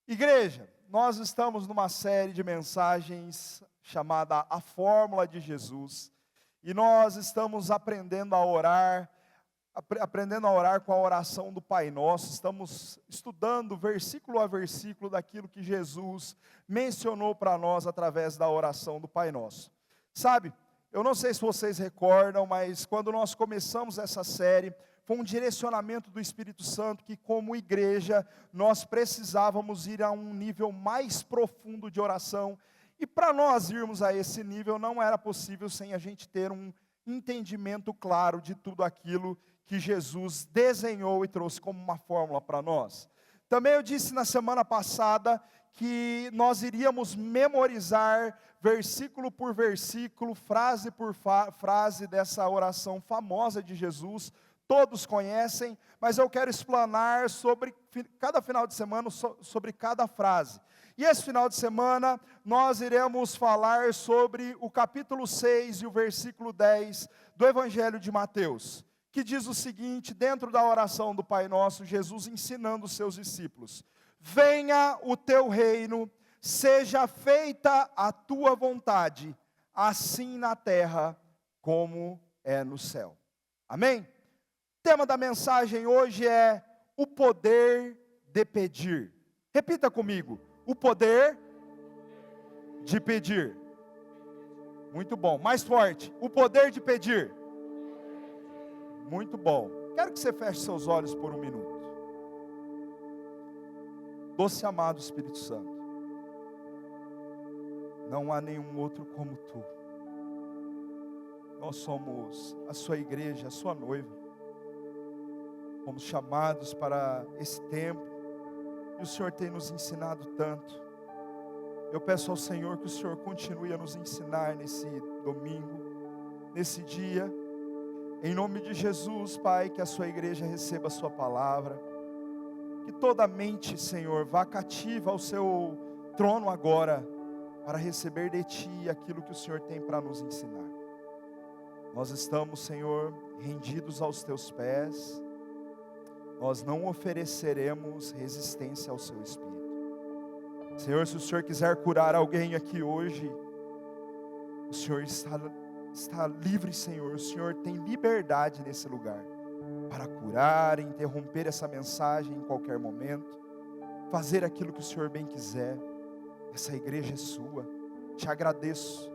Igreja, nós estamos numa série de mensagens chamada A Fórmula de Jesus, e nós estamos aprendendo a orar com a oração do Pai Nosso. Estamos estudando versículo a versículo daquilo que Jesus mencionou para nós através da oração do Pai Nosso. Sabe, eu não sei se vocês recordam, mas quando nós começamos essa série, foi um direcionamento do Espírito Santo que, como igreja, nós precisávamos ir a um nível mais profundo de oração. E para nós irmos a esse nível, não era possível sem a gente ter um entendimento claro de tudo aquilo que Jesus desenhou e trouxe como uma fórmula para nós. Também eu disse na semana passada que nós iríamos memorizar versículo por versículo, frase por frase dessa oração famosa de Jesus. Todos conhecem, mas eu quero explanar sobre cada final de semana, sobre cada frase. E esse final de semana, nós iremos falar sobre o capítulo 6 e o versículo 10 do Evangelho de Mateus, que diz o seguinte, dentro da oração do Pai Nosso, Jesus ensinando os seus discípulos: venha o teu reino, seja feita a tua vontade, assim na terra como é no céu. Amém? O tema da mensagem hoje é o poder de pedir. Repita comigo, o poder de pedir. Muito bom, mais forte, o poder de pedir. Muito bom. Quero que você feche seus olhos por um minuto. Doce amado Espírito Santo, não há nenhum outro como Tu. Nós somos a Sua igreja, a Sua noiva. Fomos chamados para esse tempo, e o Senhor tem nos ensinado tanto. Eu peço ao Senhor que o Senhor continue a nos ensinar nesse domingo, nesse dia. Em nome de Jesus, Pai, que a Sua igreja receba a Sua palavra. Que toda mente, Senhor, vá cativa ao Seu trono agora, para receber de Ti aquilo que o Senhor tem para nos ensinar. Nós estamos, Senhor, rendidos aos Teus pés. Nós não ofereceremos resistência ao Seu Espírito. Senhor, se o Senhor quiser curar alguém aqui hoje, o Senhor está livre, Senhor. O Senhor tem liberdade nesse lugar para curar, interromper essa mensagem em qualquer momento, fazer aquilo que o Senhor bem quiser. Essa igreja é sua. Te agradeço,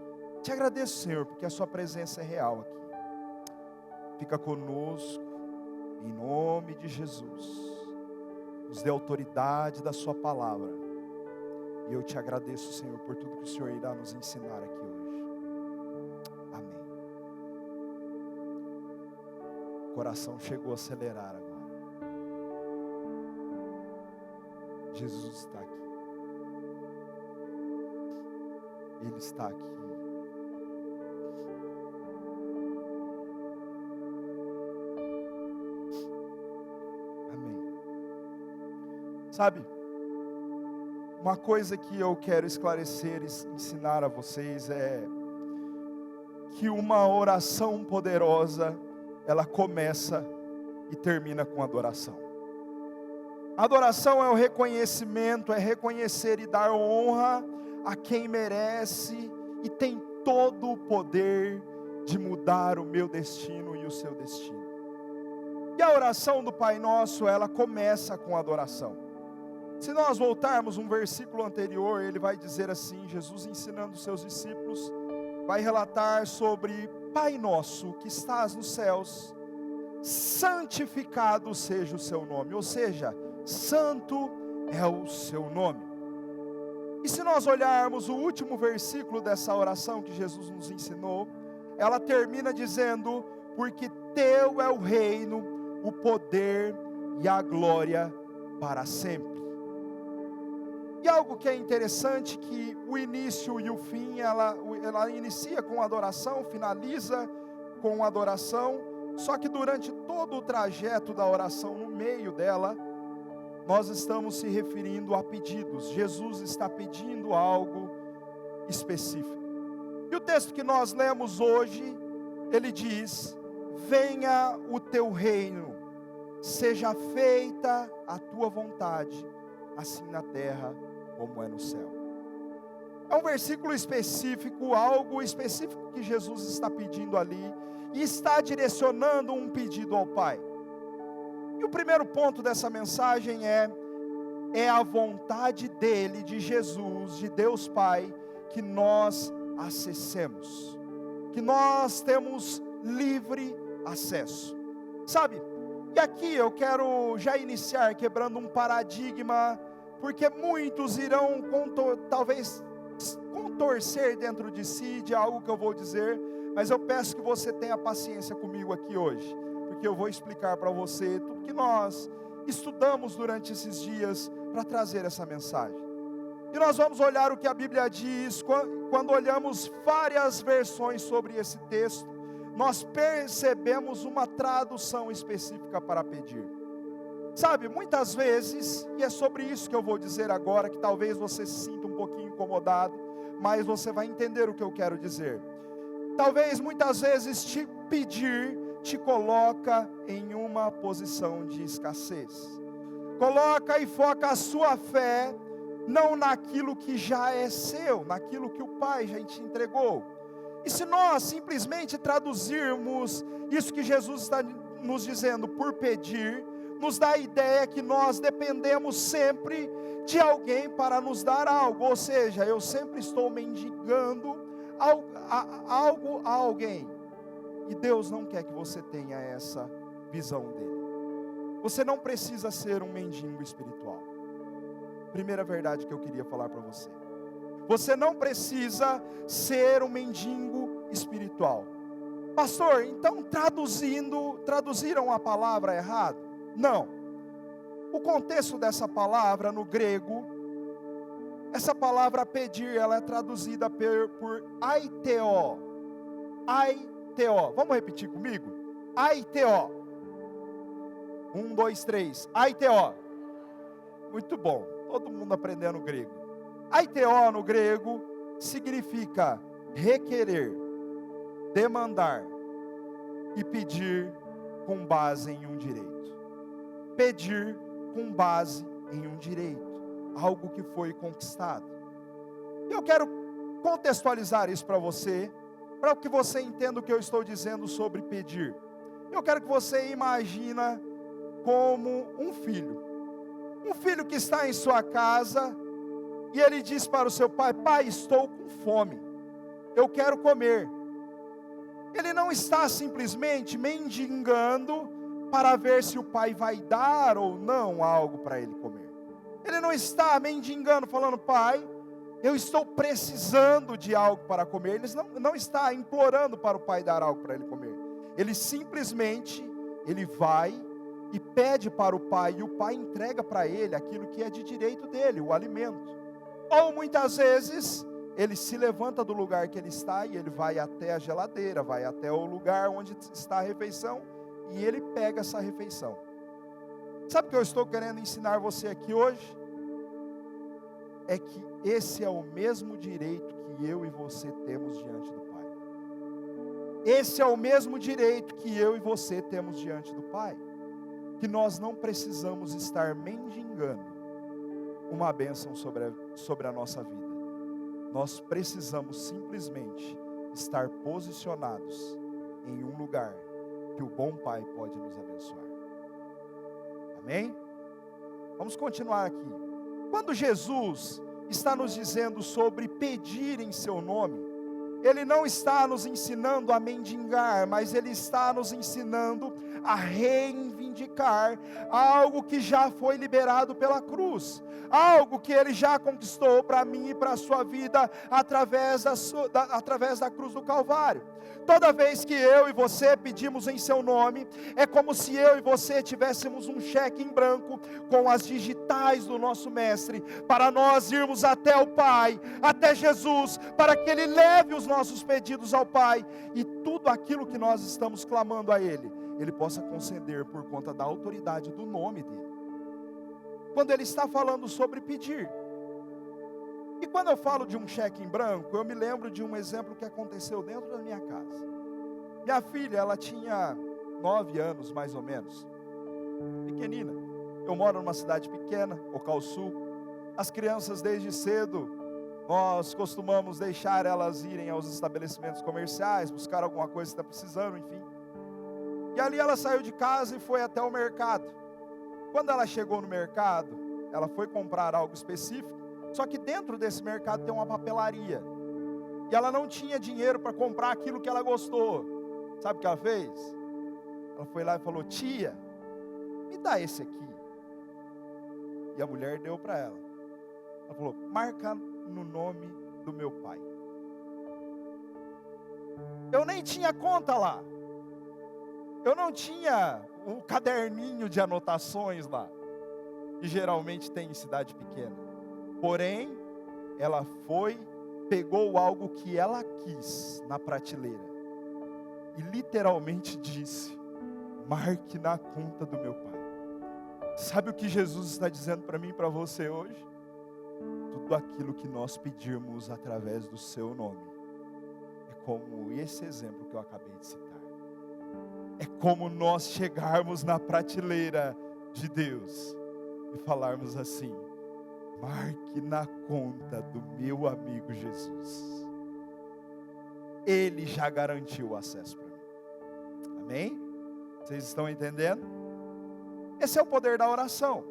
Senhor, porque a Sua presença é real aqui. Fica conosco. Em nome de Jesus, nos dê autoridade da Sua palavra. E eu te agradeço, Senhor, por tudo que o Senhor irá nos ensinar aqui hoje. Amém. O coração chegou a acelerar agora. Jesus está aqui. Ele está aqui. Sabe, uma coisa que eu quero esclarecer e ensinar a vocês é que uma oração poderosa, ela começa e termina com adoração. Adoração é o reconhecimento, é reconhecer e dar honra a quem merece e tem todo o poder de mudar o meu destino e o seu destino. E a oração do Pai Nosso, ela começa com adoração. Se nós voltarmos um versículo anterior, ele vai dizer assim, Jesus ensinando os seus discípulos, vai relatar sobre: Pai Nosso que estás nos céus, santificado seja o seu nome, ou seja, santo é o seu nome. E se nós olharmos o último versículo dessa oração que Jesus nos ensinou, ela termina dizendo: porque teu é o reino, o poder e a glória para sempre. E algo que é interessante, que o início e o fim, ela inicia com adoração, finaliza com adoração, só que durante todo o trajeto da oração, no meio dela, nós estamos se referindo a pedidos. Jesus está pedindo algo específico. E o texto que nós lemos hoje, ele diz: venha o teu reino, seja feita a tua vontade, assim na terra como é no céu. É um versículo específico, algo específico que Jesus está pedindo ali, e está direcionando um pedido ao Pai. E o primeiro ponto dessa mensagem é a vontade dele, de Jesus, de Deus Pai, que nós acessemos, que nós temos livre acesso. Sabe, e aqui eu quero já iniciar quebrando um paradigma, porque muitos irão talvez contorcer dentro de si de algo que eu vou dizer, mas eu peço que você tenha paciência comigo aqui hoje, porque eu vou explicar para você tudo que nós estudamos durante esses dias para trazer essa mensagem. E nós vamos olhar o que a Bíblia diz. Quando olhamos várias versões sobre esse texto, nós percebemos uma tradução específica para pedir. Sabe, muitas vezes, e é sobre isso que eu vou dizer agora, que talvez você se sinta um pouquinho incomodado, mas você vai entender o que eu quero dizer. Talvez muitas vezes pedir te coloca em uma posição de escassez. Coloca e foca a sua fé não naquilo que já é seu, naquilo que o Pai já te entregou. E se nós simplesmente traduzirmos isso que Jesus está nos dizendo por pedir, nos dá a ideia que nós dependemos sempre de alguém para nos dar algo, ou seja, eu sempre estou mendigando algo a alguém, e Deus não quer que você tenha essa visão dele. Você não precisa ser um mendigo espiritual. Primeira verdade que eu queria falar para você. Você não precisa ser um mendigo espiritual. Pastor, então traduziram a palavra errado? Não. O contexto dessa palavra no grego, essa palavra pedir, ela é traduzida por aiteo. Aiteo. Vamos repetir comigo? Aiteo. 1, 2, 3. Aiteo. Muito bom. Todo mundo aprendendo grego. Aiteo no grego significa requerer, demandar e pedir com base em um direito. Pedir com base em um direito, algo que foi conquistado. Eu quero contextualizar isso para você, para que você entenda o que eu estou dizendo sobre pedir. Eu quero que você imagine como um filho que está em sua casa, e ele diz para o seu pai: pai, estou com fome, eu quero comer. Ele não está simplesmente mendigando para ver se o pai vai dar ou não algo para ele comer. Ele não está mendigando, falando: pai, eu estou precisando de algo para comer. Ele não está implorando para o pai dar algo para ele comer. Ele simplesmente, ele vai e pede para o pai, e o pai entrega para ele aquilo que é de direito dele, o alimento. Ou muitas vezes, ele se levanta do lugar que ele está e ele vai até a geladeira, vai até o lugar onde está a refeição, e ele pega essa refeição. Sabe o que eu estou querendo ensinar você aqui hoje? É que esse é o mesmo direito que eu e você temos diante do Pai. Esse é o mesmo direito que eu e você temos diante do Pai. Que nós não precisamos estar mendigando uma bênção sobre a nossa vida. Nós precisamos simplesmente estar posicionados em um lugar que o bom Pai pode nos abençoar. Amém? Vamos continuar aqui. Quando Jesus está nos dizendo sobre pedir em seu nome, Ele não está nos ensinando a mendigar, mas Ele está nos ensinando a reivindicar algo que já foi liberado pela cruz, algo que Ele já conquistou para mim e para a sua vida através da cruz do Calvário. Toda vez que eu e você pedimos em seu nome, é como se eu e você tivéssemos um cheque em branco com as digitais do nosso mestre, para nós irmos até o Pai, até Jesus, para que Ele leve os nossos pedidos ao Pai, e tudo aquilo que nós estamos clamando a Ele, Ele possa conceder por conta da autoridade do nome dEle. Quando Ele está falando sobre pedir, e quando eu falo de um cheque em branco, eu me lembro de um exemplo que aconteceu dentro da minha casa. Minha filha, ela tinha 9 anos mais ou menos, pequenina. Eu moro numa cidade pequena, Cocal Sul, As crianças desde cedo, nós costumamos deixar elas irem aos estabelecimentos comerciais, buscar alguma coisa que está precisando, enfim. E ali ela saiu de casa e foi até o mercado. Quando ela chegou no mercado, ela foi comprar algo específico, só que dentro desse mercado tem uma papelaria. E ela não tinha dinheiro para comprar aquilo que ela gostou. Sabe o que ela fez? Ela foi lá e falou: tia, me dá esse aqui. E a mulher deu para ela. Ela falou: marca no nome do meu pai. Eu nem tinha conta lá. Eu não tinha um caderninho de anotações lá, que geralmente tem em cidade pequena. Porém, ela foi, pegou algo que ela quis na prateleira e literalmente disse: marque na conta do meu pai. Sabe o que Jesus está dizendo para mim e para você hoje? Tudo aquilo que nós pedirmos através do seu nome, é como esse exemplo que eu acabei de citar. É como nós chegarmos na prateleira de Deus e falarmos assim: marque na conta do meu amigo Jesus. Ele já garantiu o acesso para mim. Amém? Vocês estão entendendo? Esse é o poder da oração.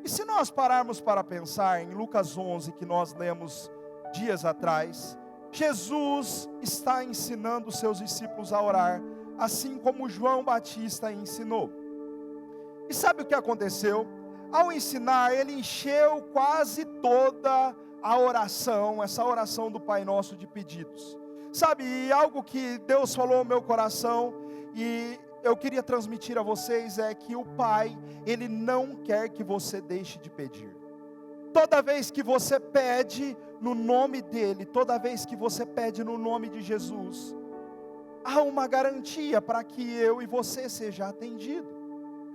E se nós pararmos para pensar em Lucas 11, que nós lemos dias atrás, Jesus está ensinando os seus discípulos a orar, assim como João Batista ensinou. E sabe o que aconteceu? Ao ensinar, ele encheu quase toda a oração, essa oração do Pai Nosso de pedidos. Sabe, e algo que Deus falou ao meu coração, e eu queria transmitir a vocês, é que o Pai, Ele não quer que você deixe de pedir. Toda vez que você pede no nome dEle, toda vez que você pede no nome de Jesus, há uma garantia para que eu e você seja atendido.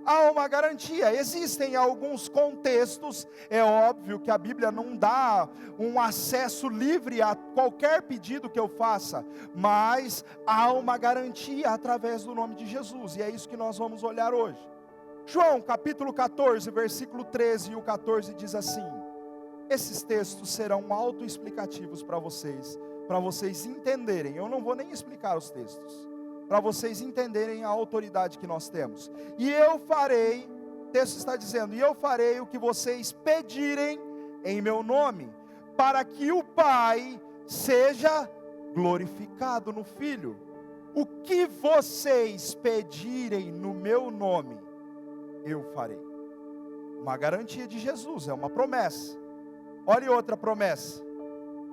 Há uma garantia. Existem alguns contextos, é óbvio que a Bíblia não dá um acesso livre a qualquer pedido que eu faça, mas há uma garantia através do nome de Jesus, e é isso que nós vamos olhar hoje. João capítulo 14, versículo 13 e o 14 diz assim: esses textos serão autoexplicativos para vocês entenderem. Eu não vou nem explicar os textos, para vocês entenderem a autoridade que nós temos. E eu farei, o texto está dizendo, e eu farei o que vocês pedirem em meu nome, para que o Pai seja glorificado no Filho. O que vocês pedirem no meu nome, eu farei. Uma garantia de Jesus, é uma promessa. Olha outra promessa.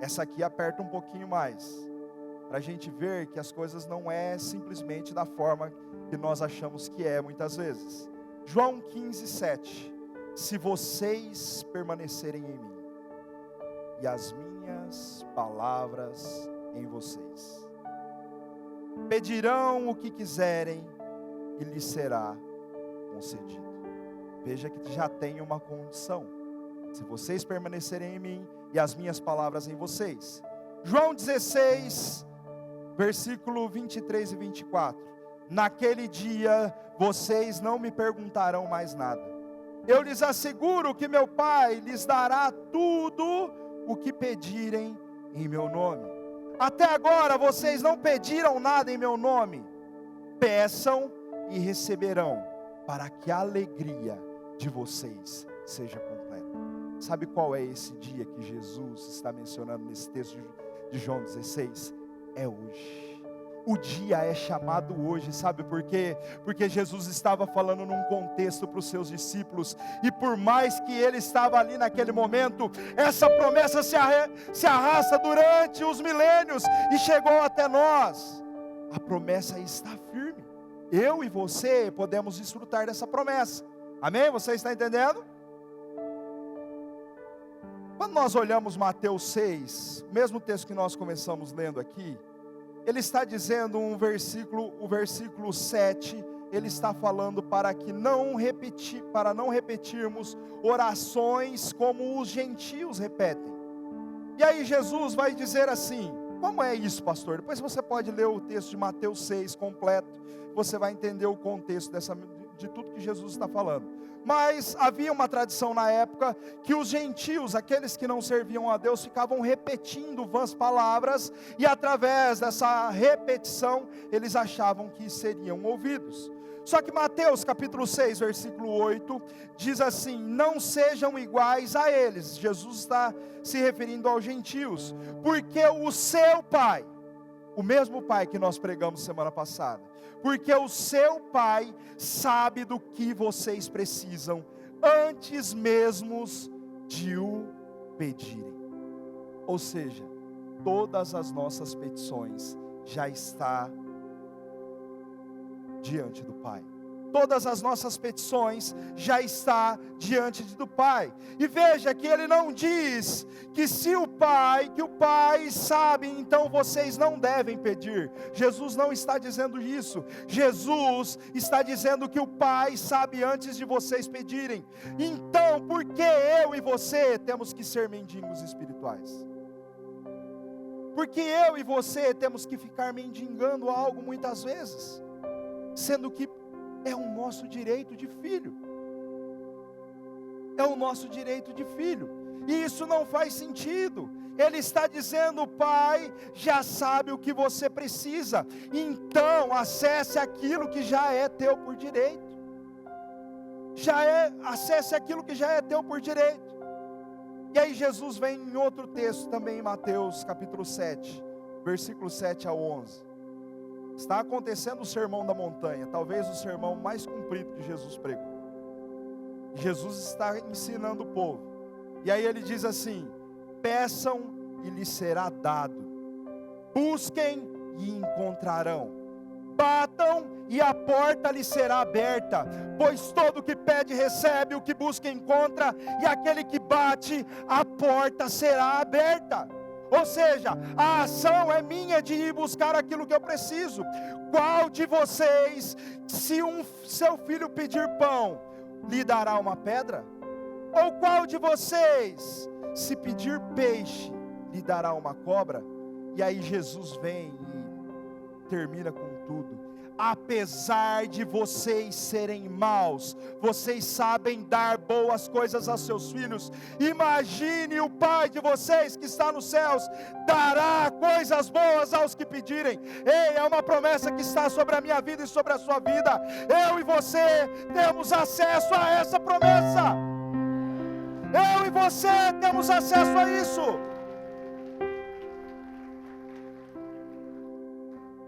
Essa aqui aperta um pouquinho mais, para a gente ver que as coisas não é simplesmente da forma que nós achamos que é muitas vezes. João 15, 7. Se vocês permanecerem em mim, e as minhas palavras em vocês, pedirão o que quiserem, e lhes será concedido. Veja que já tem uma condição. Se vocês permanecerem em mim, e as minhas palavras em vocês. João 16, versículo 23 e 24. Naquele dia, vocês não me perguntarão mais nada. Eu lhes asseguro que meu Pai lhes dará tudo o que pedirem em meu nome. Até agora vocês não pediram nada em meu nome. Peçam e receberão, para que a alegria de vocês seja completa. Sabe qual é esse dia que Jesus está mencionando nesse texto de João 16? É hoje. O dia é chamado hoje, sabe por quê? Porque Jesus estava falando num contexto para os seus discípulos, e por mais que ele estava ali naquele momento, essa promessa se arrasta durante os milênios, e chegou até nós. A promessa está firme, eu e você podemos desfrutar dessa promessa, amém? Você está entendendo? Quando nós olhamos Mateus 6, o mesmo texto que nós começamos lendo aqui, ele está dizendo o versículo 7, ele está falando para não repetirmos orações como os gentios repetem. E aí Jesus vai dizer assim: como é isso, pastor? Depois você pode ler o texto de Mateus 6 completo, você vai entender o contexto de tudo que Jesus está falando. Mas havia uma tradição na época que os gentios, aqueles que não serviam a Deus, ficavam repetindo vãs palavras, e através dessa repetição, eles achavam que seriam ouvidos. Só que Mateus capítulo 6, versículo 8, diz assim: não sejam iguais a eles. Jesus está se referindo aos gentios, porque o seu Pai, o mesmo Pai que nós pregamos semana passada, porque o seu Pai sabe do que vocês precisam, antes mesmo de o pedirem. Ou seja, todas as nossas petições já está diante do Pai. Todas as nossas petições já está diante do Pai. E veja que ele não diz que se o Pai sabe, então vocês não devem pedir. Jesus não está dizendo isso. Jesus está dizendo que o Pai sabe antes de vocês pedirem. Então, por que eu e você temos que ser mendigos espirituais? Porque eu e você temos que ficar mendigando algo muitas vezes, sendo que é o nosso direito de filho. É o nosso direito de filho. E isso não faz sentido. Ele está dizendo: o Pai já sabe o que você precisa, então acesse aquilo que já é teu por direito. Acesse aquilo que já é teu por direito. E aí Jesus vem em outro texto também, em Mateus capítulo 7, versículo 7 ao 11. Está acontecendo o sermão da montanha, talvez o sermão mais comprido que Jesus pregou. Jesus está ensinando o povo. E aí ele diz assim: peçam e lhes será dado, busquem e encontrarão, batam e a porta lhes será aberta, pois todo que pede recebe, o que busca encontra, e aquele que bate, a porta será aberta. Ou seja, a ação é minha de ir buscar aquilo que eu preciso. Qual de vocês, se seu filho pedir pão, lhe dará uma pedra? Ou qual de vocês, se pedir peixe, lhe dará uma cobra? E aí Jesus vem e termina com tudo. Apesar de vocês serem maus, vocês sabem dar boas coisas aos seus filhos. Imagine o Pai de vocês que está nos céus dará coisas boas aos que pedirem. Ei, é uma promessa que está sobre a minha vida e sobre a sua vida. Eu e você temos acesso a essa promessa. Eu e você temos acesso a isso.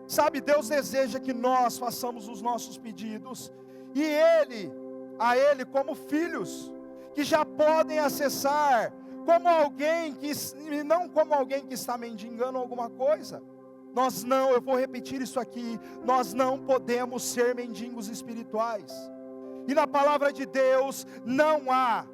Sabe, Deus deseja que nós façamos os nossos pedidos, e a Ele como filhos, que já podem acessar, como alguém que, não como alguém que está mendigando alguma coisa. Eu vou repetir isso aqui, nós não podemos ser mendigos espirituais. E na palavra de Deus não há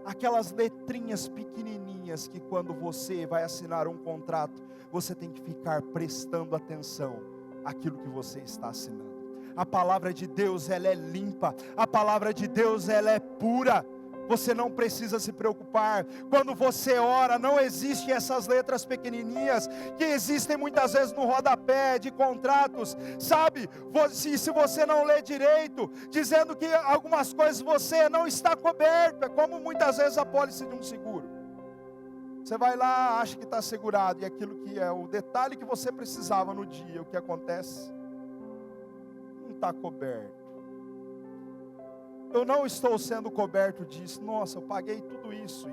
aquelas letrinhas pequenininhas que quando você vai assinar um contrato, você tem que ficar prestando atenção àquilo que você está assinando. A palavra de Deus, ela é limpa. A palavra de Deus, ela é pura. Você não precisa se preocupar. Quando você ora, não existem essas letras pequenininhas que existem muitas vezes no rodapé de contratos. Sabe, se você não lê direito, dizendo que algumas coisas você não está coberto. É como muitas vezes a pólice de um seguro. Você vai lá, acha que está segurado, e aquilo que é o detalhe que você precisava no dia, o que acontece? Não está coberto. Eu não estou sendo coberto disso. Nossa, eu paguei tudo isso e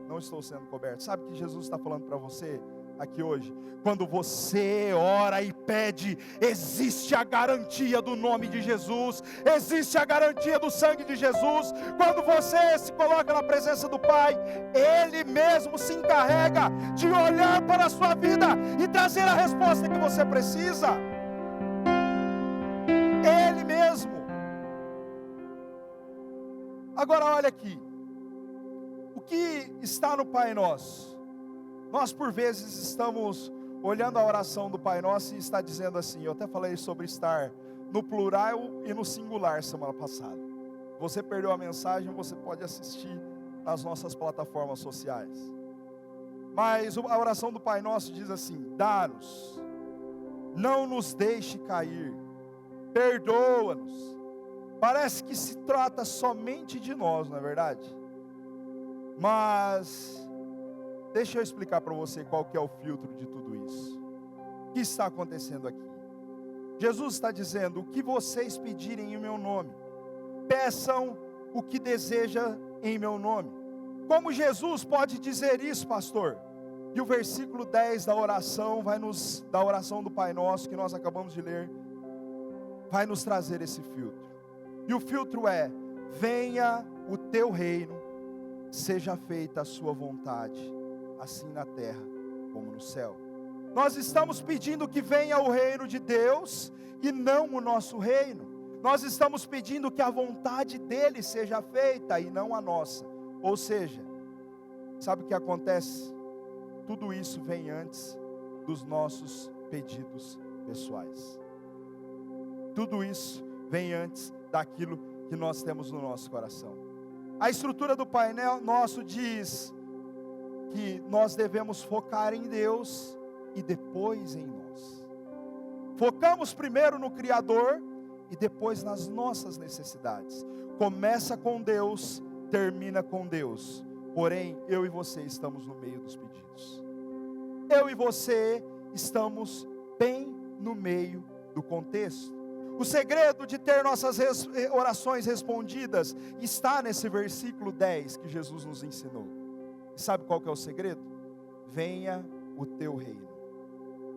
não estou sendo coberto. Sabe o que Jesus está falando para você aqui hoje? Quando você ora e pede, existe a garantia do nome de Jesus, existe a garantia do sangue de Jesus. Quando você se coloca na presença do Pai, Ele mesmo se encarrega de olhar para a sua vida e trazer a resposta que você precisa. Ele mesmo. Agora olha aqui, o que está no Pai Nosso? Nós por vezes estamos olhando a oração do Pai Nosso e está dizendo assim, eu até falei sobre estar no plural e no singular semana passada. Você perdeu a mensagem, você pode assistir nas nossas plataformas sociais. Mas a oração do Pai Nosso diz assim: dá-nos, não nos deixe cair, perdoa-nos, Parece que se trata somente de nós, não é verdade? Mas deixa eu explicar para você qual que é o filtro de tudo isso. O que está acontecendo aqui? Jesus está dizendo: o que vocês pedirem em meu nome, peçam o que deseja em meu nome. Como Jesus pode dizer isso, pastor? E o versículo 10 da oração da oração do Pai Nosso que nós acabamos de ler, vai nos trazer esse filtro. E o filtro é: venha o teu reino, seja feita a sua vontade, assim na terra como no céu. Nós estamos pedindo que venha o reino de Deus e não o nosso reino. Nós estamos pedindo que a vontade dele seja feita e não a nossa. Ou seja, sabe o que acontece? Tudo isso vem antes dos nossos pedidos pessoais. Tudo isso vem antes daquilo que nós temos no nosso coração. A estrutura do Pai Nosso diz que nós devemos focar em Deus e depois em nós. Focamos primeiro no Criador e depois nas nossas necessidades. Começa com Deus, termina com Deus. Porém, eu e você estamos no meio dos pedidos. Eu e você estamos bem no meio do contexto. O segredo de ter nossas orações respondidas está nesse versículo 10 que Jesus nos ensinou. E sabe qual que é o segredo? Venha o teu reino.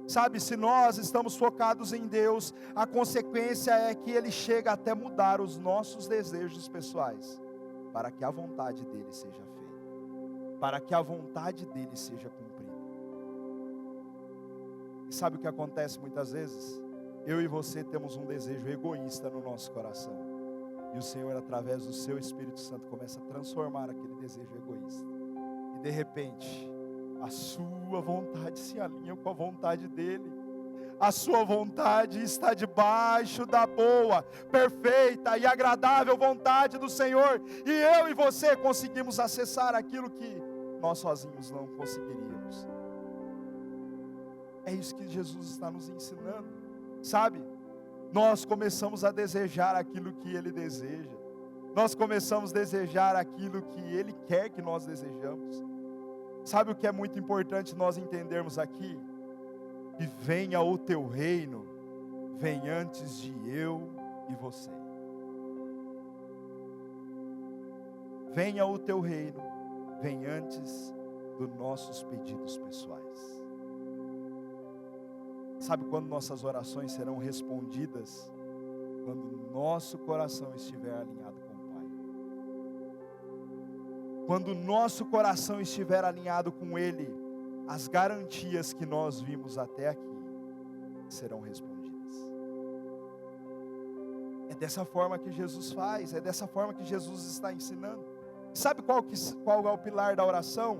Sabe, se nós estamos focados em Deus, a consequência é que Ele chega até mudar os nossos desejos pessoais, para que a vontade dEle seja feita, para que a vontade dEle seja cumprida. E sabe o que acontece muitas vezes? Eu e você temos um desejo egoísta no nosso coração, e o Senhor, através do seu Espírito Santo, começa a transformar aquele desejo egoísta, e de repente a sua vontade se alinha com a vontade dEle. A sua vontade está debaixo da boa, perfeita e agradável vontade do Senhor. E eu e você conseguimos acessar aquilo que nós sozinhos não conseguiríamos. É isso que Jesus está nos ensinando. Sabe? Nós começamos a desejar aquilo que Ele deseja. Nós começamos a desejar aquilo que Ele quer que nós desejamos. Sabe o que é muito importante nós entendermos aqui? Que venha o teu reino, vem antes de eu e você. Venha o teu reino, vem antes dos nossos pedidos pessoais. Sabe quando nossas orações serão respondidas? Quando nosso coração estiver alinhado com o Pai. Quando o nosso coração estiver alinhado com Ele, as garantias que nós vimos até aqui serão respondidas. É dessa forma que Jesus faz, é dessa forma que Jesus está ensinando. Sabe qual é o pilar da oração?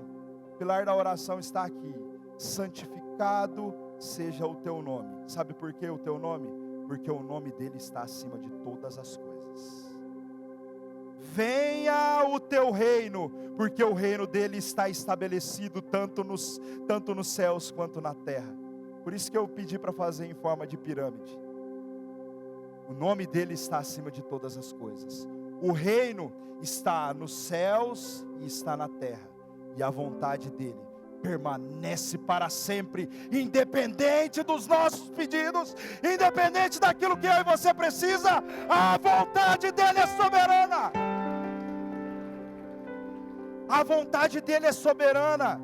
O pilar da oração está aqui: santificado seja o teu nome. Sabe por que o teu nome? Porque o nome dele está acima de todas as coisas. Venha o teu reino, porque o reino dele está estabelecido tanto nos céus quanto na terra. Por isso que eu pedi para fazer em forma de pirâmide. O nome dele está acima de todas as coisas. O reino está nos céus e está na terra. E a vontade dele permanece para sempre, independente dos nossos pedidos, independente daquilo que eu e você precisa. A vontade dele é soberana. A vontade dele é soberana.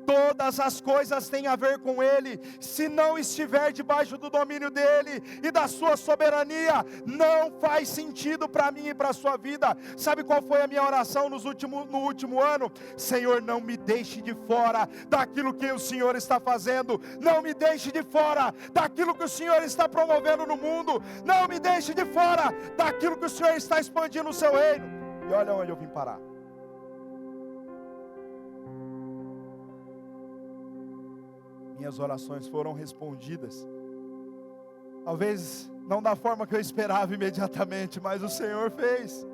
Todas as coisas têm a ver com Ele. Se não estiver debaixo do domínio dEle e da sua soberania, não faz sentido para mim e para a sua vida. Sabe qual foi a minha oração no último ano? Senhor, não me deixe de fora daquilo que o Senhor está fazendo. Não me deixe de fora daquilo que o Senhor está promovendo no mundo. Não me deixe de fora daquilo que o Senhor está expandindo no seu reino. E olha onde eu vim parar. Minhas orações foram respondidas, talvez não da forma que eu esperava imediatamente, mas o Senhor fez.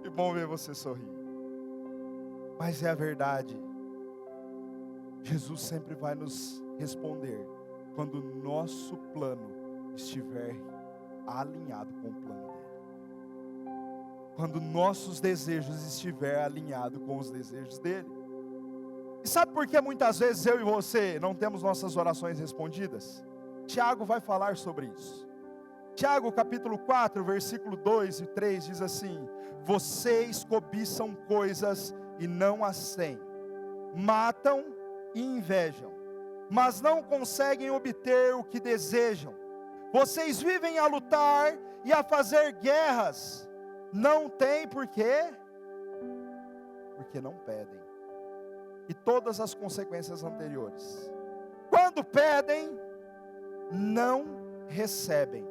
Que bom ver você sorrir. Mas é a verdade. Jesus sempre vai nos responder quando o nosso plano estiver alinhado com o plano dele. Quando nossos desejos estiverem alinhados com os desejos dele. E sabe por que muitas vezes eu e você não temos nossas orações respondidas? Tiago vai falar sobre isso. Tiago capítulo 4, versículo 2 e 3 diz assim: vocês cobiçam coisas e não as têm, matam e invejam, mas não conseguem obter o que desejam. Vocês vivem a lutar e a fazer guerras, não têm por quê? Porque não pedem. E todas as consequências anteriores. Quando pedem, não recebem,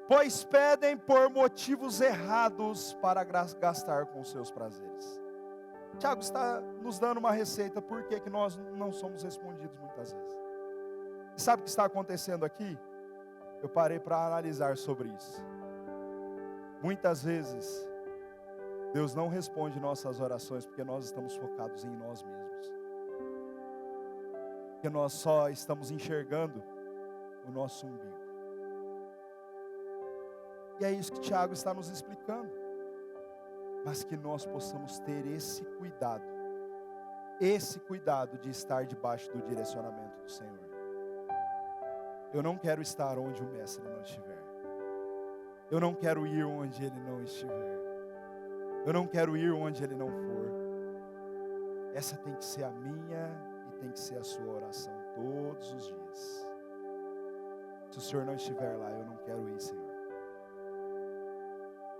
pois pedem por motivos errados para gastar com seus prazeres. Tiago está nos dando uma receita por que nós não somos respondidos muitas vezes. E sabe o que está acontecendo aqui? Eu parei para analisar sobre isso. Muitas vezes, Deus não responde nossas orações porque nós estamos focados em nós mesmos. Porque nós só estamos enxergando o nosso umbigo. E é isso que Tiago está nos explicando. Mas que nós possamos ter esse cuidado de estar debaixo do direcionamento do Senhor. Eu não quero estar onde o mestre não estiver. Eu não quero ir onde ele não estiver. Eu não quero ir onde ele não for. Essa tem que ser a minha e tem que ser a sua oração todos os dias. Se o Senhor não estiver lá, eu não quero ir, Senhor.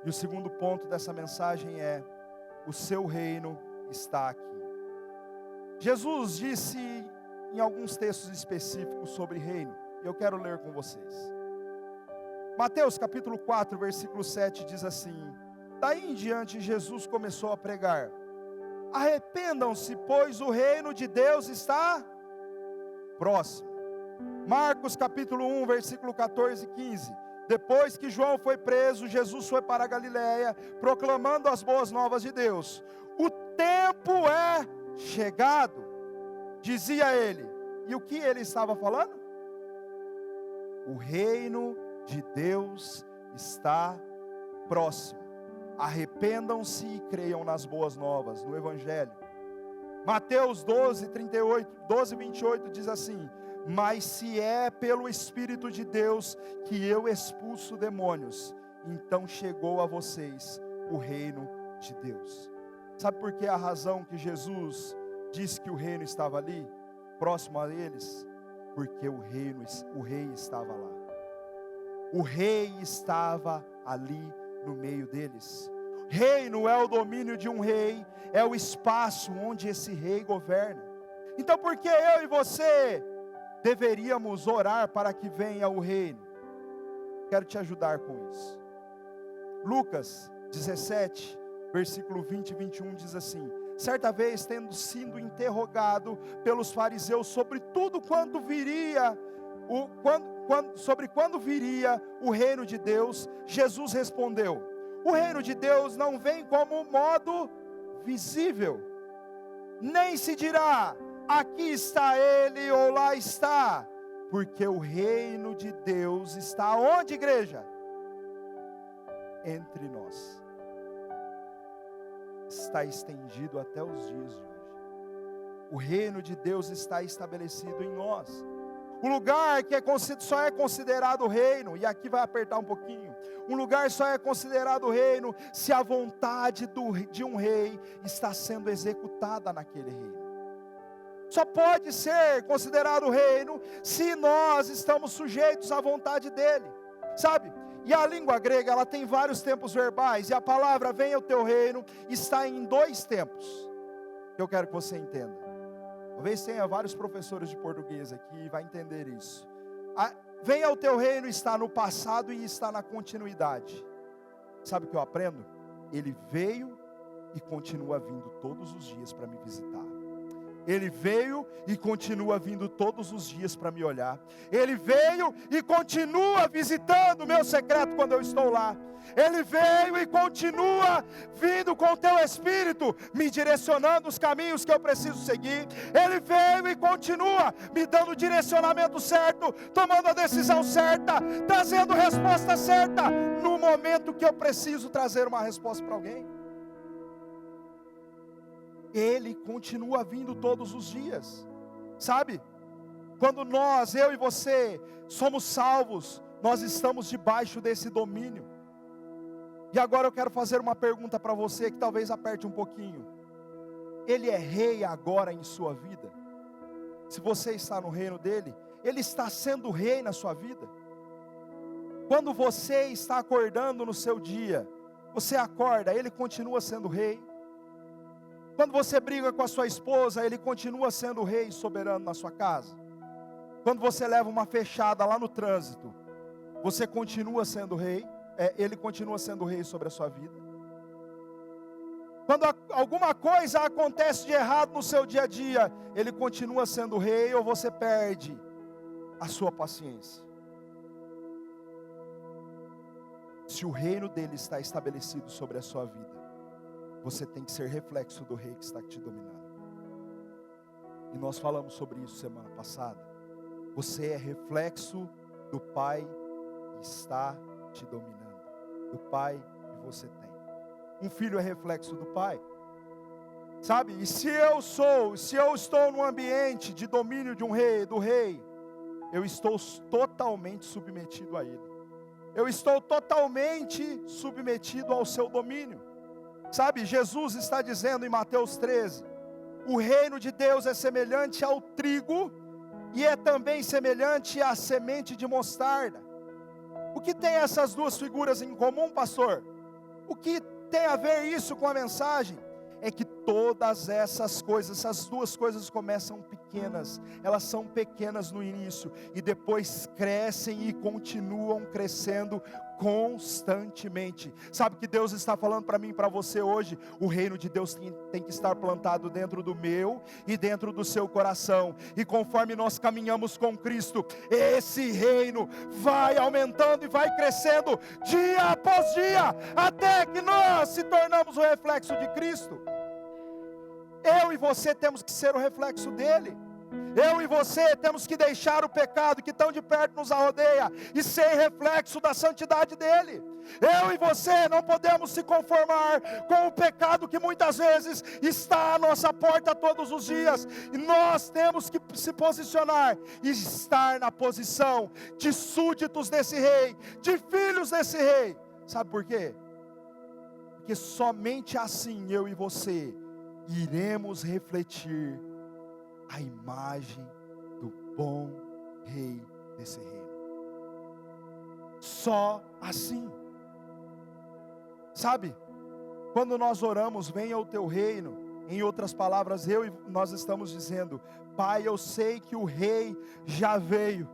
E o segundo ponto dessa mensagem é: o seu reino está aqui. Jesus disse em alguns textos específicos sobre reino, e eu quero ler com vocês. Mateus capítulo 4, versículo 7 diz assim: daí em diante Jesus começou a pregar: arrependam-se, pois o reino de Deus está próximo. Marcos capítulo 1, versículo 14 e 15. Depois que João foi preso, Jesus foi para a Galiléia, proclamando as boas novas de Deus. O tempo é chegado, dizia ele. E o que ele estava falando? O reino de Deus está próximo. Arrependam-se e creiam nas boas novas, no Evangelho. Mateus 12, 28 diz assim: mas se é pelo Espírito de Deus que eu expulso demônios, então chegou a vocês o reino de Deus. Sabe por que a razão que Jesus disse que o reino estava ali, próximo a eles? Porque o rei estava lá. O rei estava ali no meio deles. Reino é o domínio de um rei, é o espaço onde esse rei governa. Então por que eu e você deveríamos orar para que venha o reino? Quero te ajudar com isso. Lucas 17, versículo 20 e 21 diz assim: certa vez, tendo sido interrogado pelos fariseus sobre tudo quando viria o reino de Deus, Jesus respondeu: o reino de Deus não vem como modo visível, nem se dirá aqui está ele ou lá está, porque o reino de Deus está onde, igreja? Entre nós. Está estendido até os dias de hoje. O reino de Deus está estabelecido em nós. O lugar que só é considerado reino, e aqui vai apertar um pouquinho, um lugar só é considerado reino se a vontade de um rei está sendo executada naquele reino. Só pode ser considerado reino se nós estamos sujeitos à vontade dele, sabe? E a língua grega, ela tem vários tempos verbais, e a palavra venha o teu reino está em 2 tempos, que eu quero que você entenda. Talvez tenha vários professores de português aqui e vai entender isso. Venha o teu reino está no passado e está na continuidade. Sabe o que eu aprendo? Ele veio e continua vindo todos os dias para me visitar. Ele veio e continua vindo todos os dias para me olhar. Ele veio e continua visitando o meu secreto quando eu estou lá. Ele veio e continua vindo com o teu Espírito, me direcionando os caminhos que eu preciso seguir. Ele veio e continua me dando o direcionamento certo, tomando a decisão certa, trazendo a resposta certa, no momento que eu preciso trazer uma resposta para alguém. Ele continua vindo todos os dias, sabe? Quando nós, eu e você, somos salvos, nós estamos debaixo desse domínio. E agora eu quero fazer uma pergunta para você, que talvez aperte um pouquinho. Ele é rei agora em sua vida? Se você está no reino dele, ele está sendo rei na sua vida? Quando você está acordando no seu dia, você acorda, ele continua sendo rei? Quando você briga com a sua esposa, ele continua sendo rei e soberano na sua casa? Quando você leva uma fechada lá no trânsito, você continua sendo rei? Ele continua sendo rei sobre a sua vida? Quando alguma coisa acontece de errado no seu dia a dia, ele continua sendo rei ou você perde a sua paciência? Se o reino dele está estabelecido sobre a sua vida, você tem que ser reflexo do rei que está te dominando. E nós falamos sobre isso semana passada. Você é reflexo do Pai que está te dominando, do Pai que você tem. Um filho é reflexo do Pai, sabe? E se eu estou num ambiente de domínio de um rei, do rei, eu estou totalmente submetido a ele. Eu estou totalmente submetido ao seu domínio. Sabe, Jesus está dizendo em Mateus 13, o reino de Deus é semelhante ao trigo e é também semelhante à semente de mostarda. O que tem essas duas figuras em comum, pastor? O que tem a ver isso com a mensagem? É que todas essas coisas, essas duas coisas começam pequenas, elas são pequenas no início e depois crescem e continuam crescendo constantemente. Sabe o que Deus está falando para mim e para você hoje? O reino de Deus tem que estar plantado dentro do meu e dentro do seu coração, e conforme nós caminhamos com Cristo, esse reino vai aumentando e vai crescendo dia após dia, até que nós se tornamos o reflexo de Cristo. Eu e você temos que ser o reflexo dele. Eu e você temos que deixar o pecado que tão de perto nos rodeia e ser reflexo da santidade dele. Eu e você não podemos se conformar com o pecado que muitas vezes está à nossa porta todos os dias. E nós temos que se posicionar e estar na posição de súditos desse rei, de filhos desse rei. Sabe por quê? Porque somente assim eu e você iremos refletir a imagem do bom rei desse reino. Só assim. Sabe, quando nós oramos, venha o teu reino, em outras palavras, nós estamos dizendo, Pai, eu sei que o rei já veio,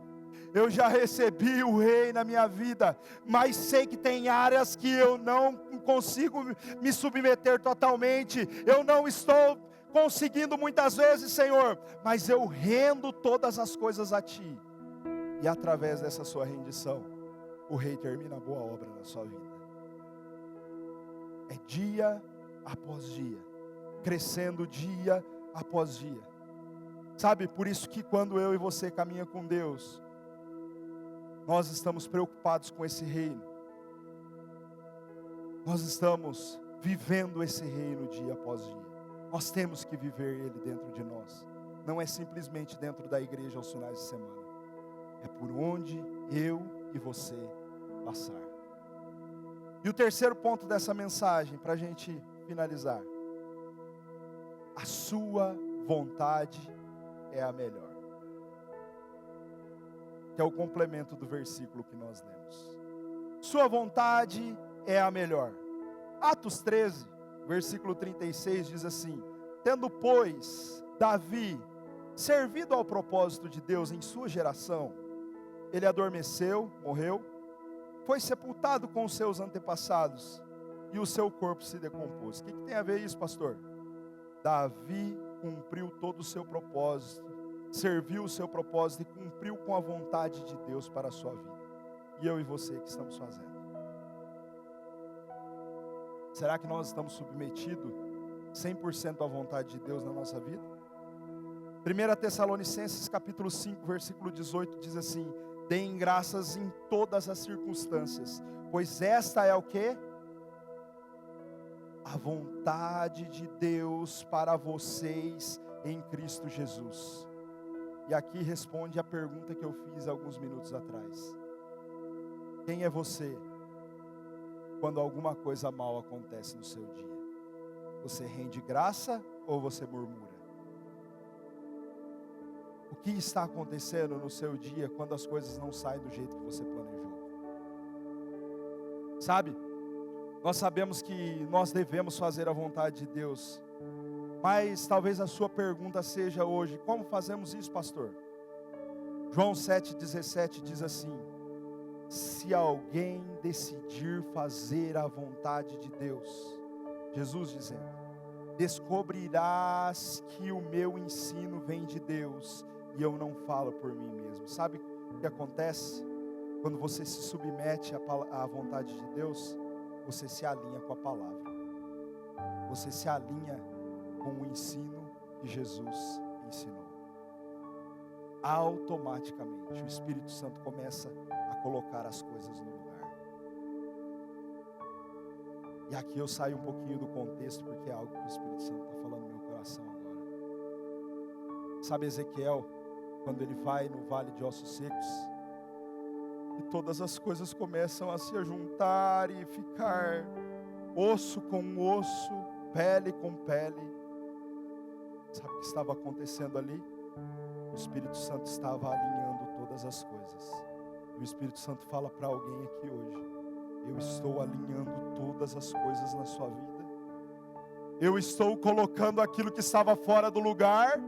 eu já recebi o rei na minha vida, mas sei que tem áreas que eu não consigo me submeter totalmente, eu não estou conseguindo muitas vezes, Senhor, mas eu rendo todas as coisas a Ti, e através dessa sua rendição, o rei termina a boa obra na sua vida. É dia após dia, crescendo dia após dia. Sabe, por isso que quando eu e você caminha com Deus, nós estamos preocupados com esse reino. Nós estamos vivendo esse reino dia após dia. Nós temos que viver ele dentro de nós. Não é simplesmente dentro da igreja aos finais de semana. É por onde eu e você passar. E o terceiro ponto dessa mensagem, para a gente finalizar. A sua vontade é a melhor. Que é o complemento do versículo que nós lemos. Sua vontade é a melhor. Atos 13, versículo 36 diz assim: tendo, pois, Davi servido ao propósito de Deus em sua geração, ele adormeceu, morreu, foi sepultado com os seus antepassados, e o seu corpo se decompôs. O que tem a ver isso, pastor? Davi cumpriu todo o seu propósito, serviu o seu propósito e cumpriu com a vontade de Deus para a sua vida. E eu e você, o que estamos fazendo? Será que nós estamos submetidos 100% à vontade de Deus na nossa vida? 1 Tessalonicenses capítulo 5, versículo 18 diz assim: deem graças em todas as circunstâncias, pois esta é o quê? A vontade de Deus para vocês em Cristo Jesus. E aqui responde a pergunta que eu fiz alguns minutos atrás. Quem é você quando alguma coisa mal acontece no seu dia? Você rende graça ou você murmura? O que está acontecendo no seu dia quando as coisas não saem do jeito que você planejou? Sabe, nós sabemos que nós devemos fazer a vontade de Deus, mas talvez a sua pergunta seja hoje: como fazemos isso, pastor? João 7,17 diz assim: se alguém decidir fazer a vontade de Deus, Jesus dizendo, descobrirás que o meu ensino vem de Deus e eu não falo por mim mesmo. Sabe o que acontece? Quando você se submete à vontade de Deus, você se alinha com a palavra. Você se alinha com o ensino que Jesus ensinou. Automaticamente, o Espírito Santo começa a colocar as coisas no lugar. E aqui eu saio um pouquinho do contexto, porque é algo que o Espírito Santo está falando no meu coração agora. Sabe Ezequiel, quando ele vai no vale de ossos secos, e todas as coisas começam a se juntar e ficar osso com osso, pele com pele. Sabe o que estava acontecendo ali? O Espírito Santo estava alinhando todas as coisas. E o Espírito Santo fala para alguém aqui hoje: eu estou alinhando todas as coisas na sua vida. Eu estou colocando aquilo que estava fora do lugar.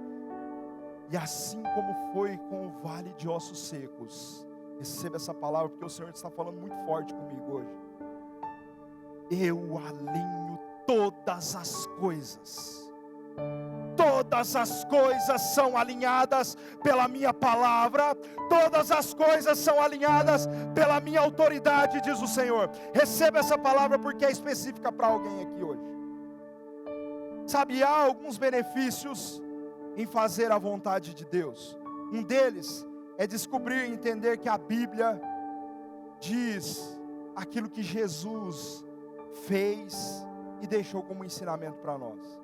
E assim como foi com o vale de ossos secos, receba essa palavra, porque o Senhor está falando muito forte comigo hoje. Eu alinho todas as coisas. Todas as coisas são alinhadas pela minha palavra. Todas as coisas são alinhadas pela minha autoridade, diz o Senhor. Receba essa palavra porque é específica para alguém aqui hoje. Sabe, há alguns benefícios em fazer a vontade de Deus. Um deles é descobrir e entender que a Bíblia diz aquilo que Jesus fez e deixou como ensinamento para nós.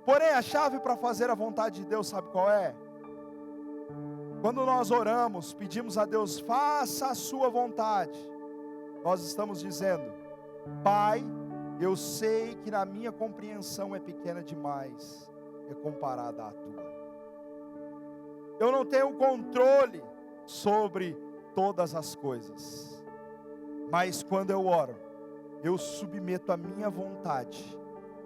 Porém, a chave para fazer a vontade de Deus, sabe qual é? Quando nós oramos, pedimos a Deus, faça a sua vontade, nós estamos dizendo: Pai, eu sei que na minha compreensão é pequena demais, é comparada à tua. Eu não tenho controle sobre todas as coisas, mas quando eu oro, eu submeto a minha vontade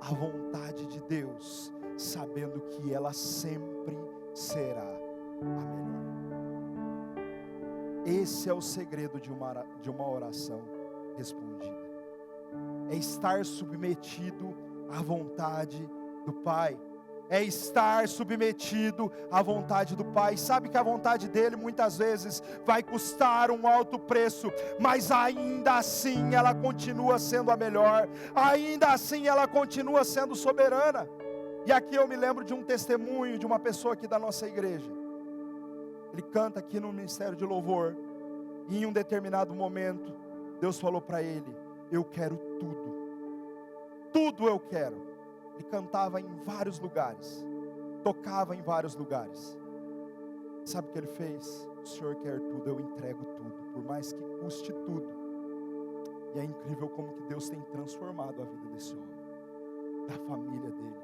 à vontade de Deus, sabendo que ela sempre será a melhor. Esse é o segredo de uma oração respondida. É estar submetido à vontade do Pai. É estar submetido à vontade do Pai. Sabe que a vontade dele muitas vezes vai custar um alto preço, mas ainda assim ela continua sendo a melhor, ainda assim ela continua sendo soberana. E aqui eu me lembro de um testemunho de uma pessoa aqui da nossa igreja. Ele canta aqui no ministério de louvor, e em um determinado momento Deus falou para ele: eu quero tudo, tudo eu quero. Ele cantava em vários lugares, tocava em vários lugares. Sabe o que ele fez? O Senhor quer tudo, eu entrego tudo, por mais que custe tudo. E é incrível como que Deus tem transformado a vida desse homem, da família dele.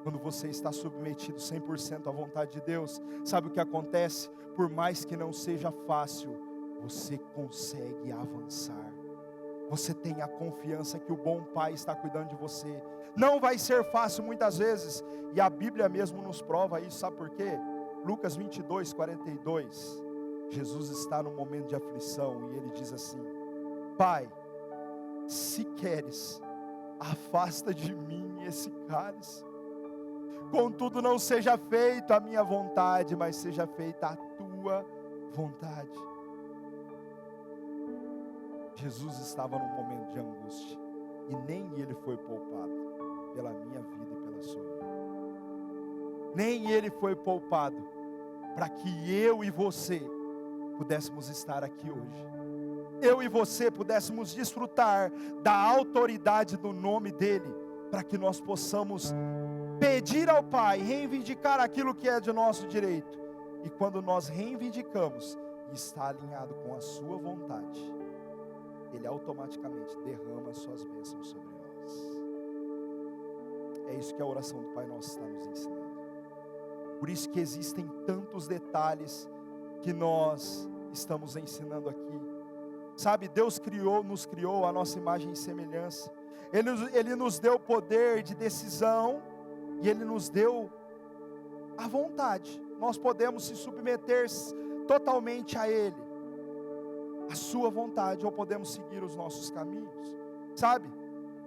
Quando você está submetido 100% à vontade de Deus, sabe o que acontece? Por mais que não seja fácil, você consegue avançar. Você tem a confiança que o bom Pai está cuidando de você. Não vai ser fácil muitas vezes, e a Bíblia mesmo nos prova isso, sabe por quê? Lucas 22, 42, Jesus está num momento de aflição, e ele diz assim: Pai, se queres, afasta de mim esse cálice, Contudo, não seja feita a minha vontade, mas seja feita a tua vontade. Jesus estava num momento de angústia, e nem ele foi poupado pela minha vida e pela sua vida. Nem ele foi poupado para que eu e você pudéssemos estar aqui hoje. Eu e você pudéssemos desfrutar da autoridade do nome dele, para que nós possamos pedir ao Pai, reivindicar aquilo que é de nosso direito. E quando nós reivindicamos e está alinhado com a sua vontade, ele automaticamente derrama as suas bênçãos sobre nós. É isso que a oração do Pai Nosso está nos ensinando. Por isso que existem tantos detalhes que nós estamos ensinando aqui. Sabe, Deus nos criou a nossa imagem e semelhança. Ele nos deu poder de decisão e Ele nos deu a vontade. Nós podemos se submeter totalmente a Ele, a sua vontade, ou podemos seguir os nossos caminhos. Sabe,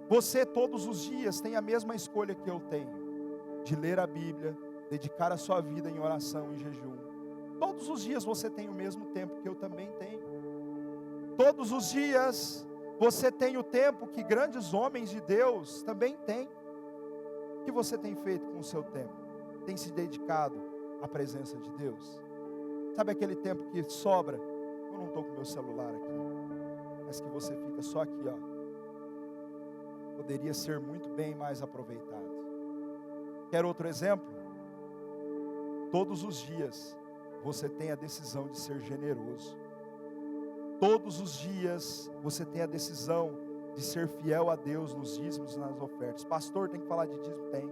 você todos os dias tem a mesma escolha que eu tenho, de ler a Bíblia, dedicar a sua vida em oração e jejum. Todos os dias você tem o mesmo tempo que eu também tenho. Todos os dias você tem o tempo que grandes homens de Deus também têm. O que você tem feito com o seu tempo? Tem se dedicado à presença de Deus? Sabe aquele tempo que sobra? Eu não estou com meu celular aqui, mas que você fica só aqui, ó. Poderia ser muito bem mais aproveitado. Quer outro exemplo? Todos os dias você tem a decisão de ser generoso. Todos os dias você tem a decisão de ser fiel a Deus nos dízimos e nas ofertas. Pastor, tem que falar de dízimo? Tem,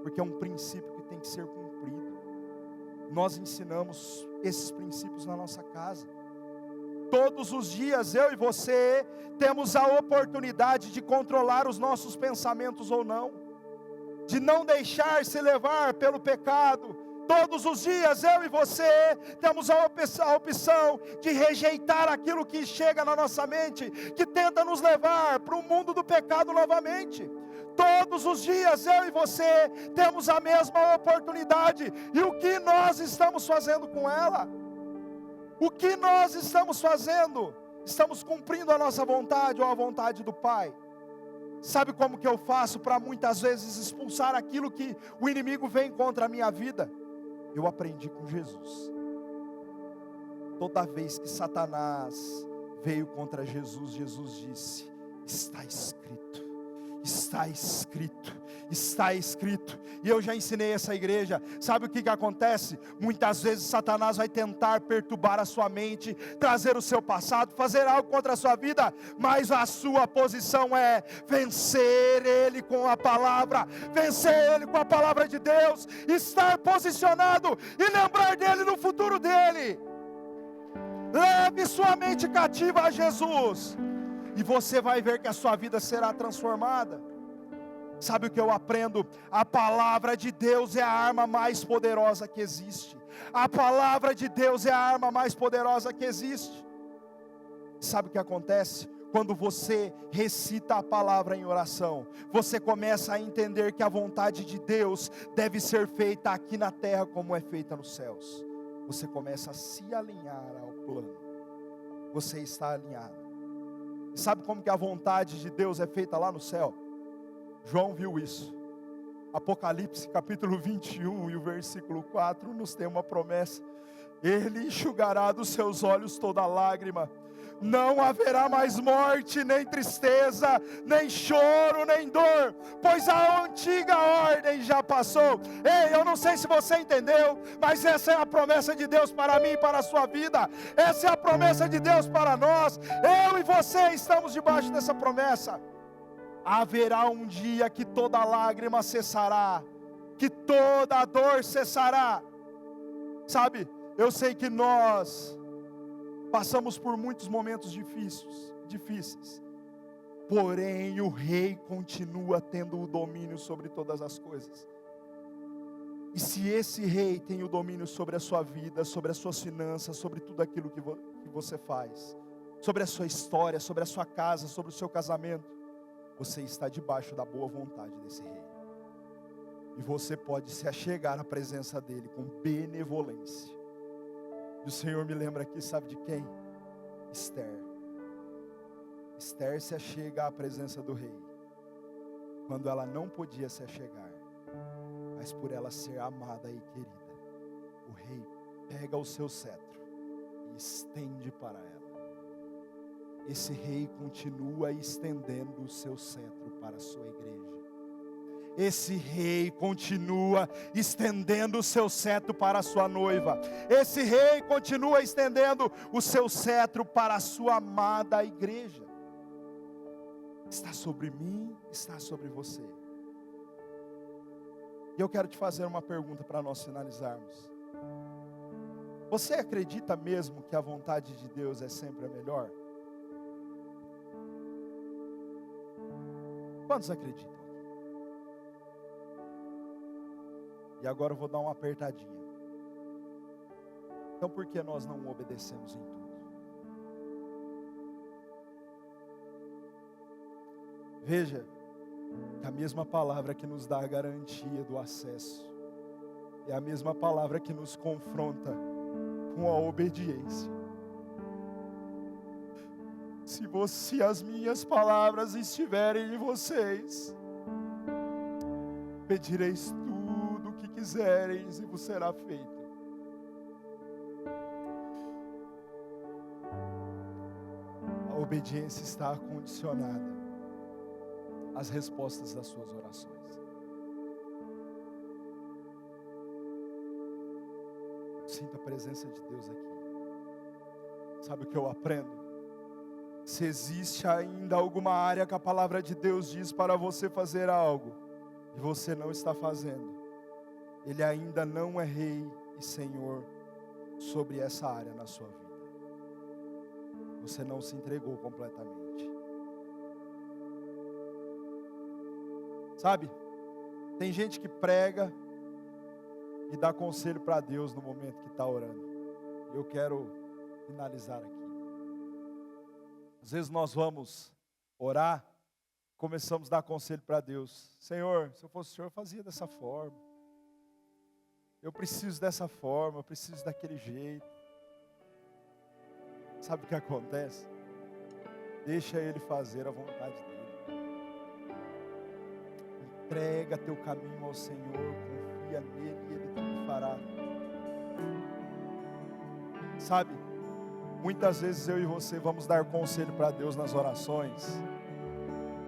porque é um princípio que tem que ser cumprido. Nós ensinamos esses princípios na nossa casa. Todos os dias eu e você temos a oportunidade de controlar os nossos pensamentos ou não, de não deixar se levar pelo pecado. Todos os dias eu e você temos a opção de rejeitar aquilo que chega na nossa mente, que tenta nos levar para o mundo do pecado novamente. Todos os dias eu e você temos a mesma oportunidade. E o que nós estamos fazendo com ela? O que nós estamos fazendo? Estamos cumprindo a nossa vontade ou a vontade do Pai? Sabe como que eu faço para muitas vezes expulsar aquilo que o inimigo vem contra a minha vida? Eu aprendi com Jesus. Toda vez que Satanás veio contra Jesus, Jesus disse: está escrito, está escrito, está escrito. E eu já ensinei essa igreja. Sabe o que acontece? Muitas vezes Satanás vai tentar perturbar a sua mente, trazer o seu passado, fazer algo contra a sua vida, mas a sua posição é vencer ele com a palavra, vencer ele com a palavra de Deus, estar posicionado e lembrar dele no futuro dele. Leve sua mente cativa a Jesus, e você vai ver que a sua vida será transformada. Sabe o que eu aprendo? A palavra de Deus é a arma mais poderosa que existe. A palavra de Deus é a arma mais poderosa que existe. Sabe o que acontece? Quando você recita a palavra em oração, você começa a entender que a vontade de Deus deve ser feita aqui na terra como é feita nos céus. Você começa a se alinhar ao plano. Você está alinhado. E sabe como que a vontade de Deus é feita lá no céu? João viu isso. Apocalipse capítulo 21 e o versículo 4 nos tem uma promessa: Ele enxugará dos seus olhos toda lágrima. Não haverá mais morte, nem tristeza, nem choro, nem dor, pois a antiga ordem já passou. Ei, eu não sei se você entendeu, mas essa é a promessa de Deus para mim e para a sua vida. Essa é a promessa de Deus para nós. Eu e você estamos debaixo dessa promessa. Haverá um dia que toda lágrima cessará, que toda dor cessará. Sabe, eu sei que nós passamos por muitos momentos difíceis, porém o Rei continua tendo o domínio sobre todas as coisas. E se esse Rei tem o domínio sobre a sua vida, sobre as suas finanças, sobre tudo aquilo que você faz, sobre a sua história, sobre a sua casa, sobre o seu casamento, você está debaixo da boa vontade desse Rei. E você pode se achegar à presença dele com benevolência. E o Senhor me lembra aqui, sabe de quem? Esther. Esther se achega à presença do rei quando ela não podia se achegar, mas por ela ser amada e querida, o rei pega o seu cetro e estende para ela. Esse rei continua estendendo o seu cetro para a sua igreja. Esse rei continua estendendo o seu cetro para a sua noiva. Esse rei continua estendendo o seu cetro para a sua amada igreja. Está sobre mim, está sobre você. E eu quero te fazer uma pergunta para nós finalizarmos. Você acredita mesmo que a vontade de Deus é sempre a melhor? Quantos acreditam? E agora eu vou dar uma apertadinha. Então por que nós não obedecemos em tudo? Veja que a mesma palavra que nos dá a garantia do acesso é a mesma palavra que nos confronta com a obediência. Se as minhas palavras estiverem em vocês, pedireis tudo o que quisereis e vos será feito. A obediência está condicionada às respostas das suas orações. Sinta a presença de Deus aqui. Sabe o que eu aprendo? Se existe ainda alguma área que a palavra de Deus diz para você fazer algo e você não está fazendo, Ele ainda não é Rei e Senhor sobre essa área na sua vida. Você não se entregou completamente. Sabe, tem gente que prega e dá conselho para Deus no momento que está orando. Eu quero finalizar aqui. Às vezes nós vamos orar, começamos a dar conselho para Deus. Senhor, se eu fosse o Senhor, eu fazia dessa forma. Eu preciso dessa forma, eu preciso daquele jeito. Sabe o que acontece? Deixa Ele fazer a vontade dEle. Entrega teu caminho ao Senhor, confia nele e Ele tudo fará. Sabe, muitas vezes eu e você vamos dar conselho para Deus nas orações.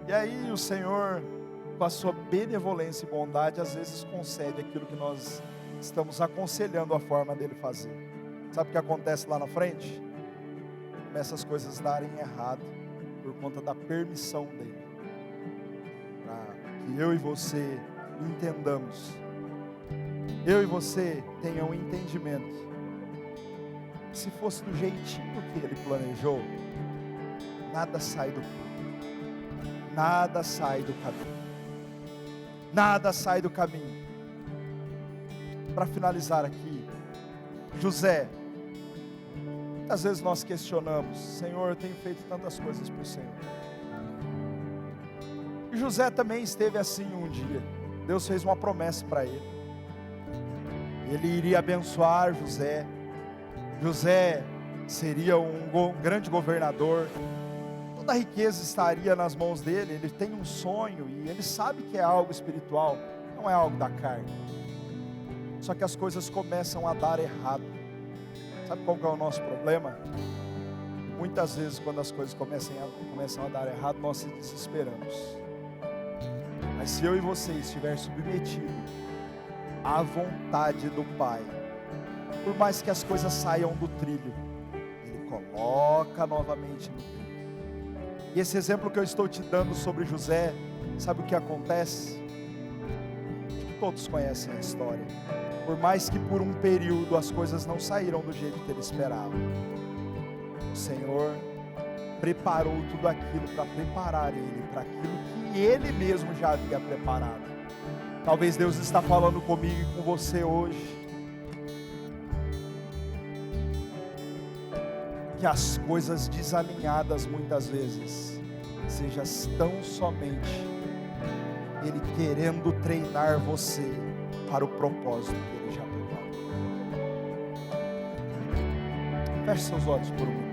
E aí o Senhor, com a sua benevolência e bondade, às vezes concede aquilo que nós estamos aconselhando a forma dele fazer. Sabe o que acontece lá na frente? Começa as coisas darem errado por conta da permissão dele. Que eu e você entendamos, eu e você tenham um entendimento. Se fosse do jeitinho que Ele planejou, nada sai do caminho. Nada sai do caminho. Nada sai do caminho. Para finalizar aqui, José, muitas vezes nós questionamos, Senhor, eu tenho feito tantas coisas para o Senhor. E José também esteve assim um dia. Deus fez uma promessa para ele. Ele iria abençoar José. José seria um grande governador. Toda a riqueza estaria nas mãos dele. Ele tem um sonho e ele sabe que é algo espiritual, não é algo da carne. Só que as coisas começam a dar errado. Sabe qual que é o nosso problema? Muitas vezes quando as coisas começam a dar errado, nós se desesperamos. Mas se eu e você estiver submetido à vontade do Pai, por mais que as coisas saiam do trilho, Ele coloca novamente no trilho. E esse exemplo que eu estou te dando sobre José, sabe o que acontece? Acho que todos conhecem a história. Por mais que por um período as coisas não saíram do jeito que ele esperava, o Senhor preparou tudo aquilo para preparar ele para aquilo que ele mesmo já havia preparado. Talvez Deus está falando comigo e com você hoje, que as coisas desalinhadas muitas vezes sejam tão somente Ele querendo treinar você para o propósito que Ele já preparou. Feche seus olhos por um minuto.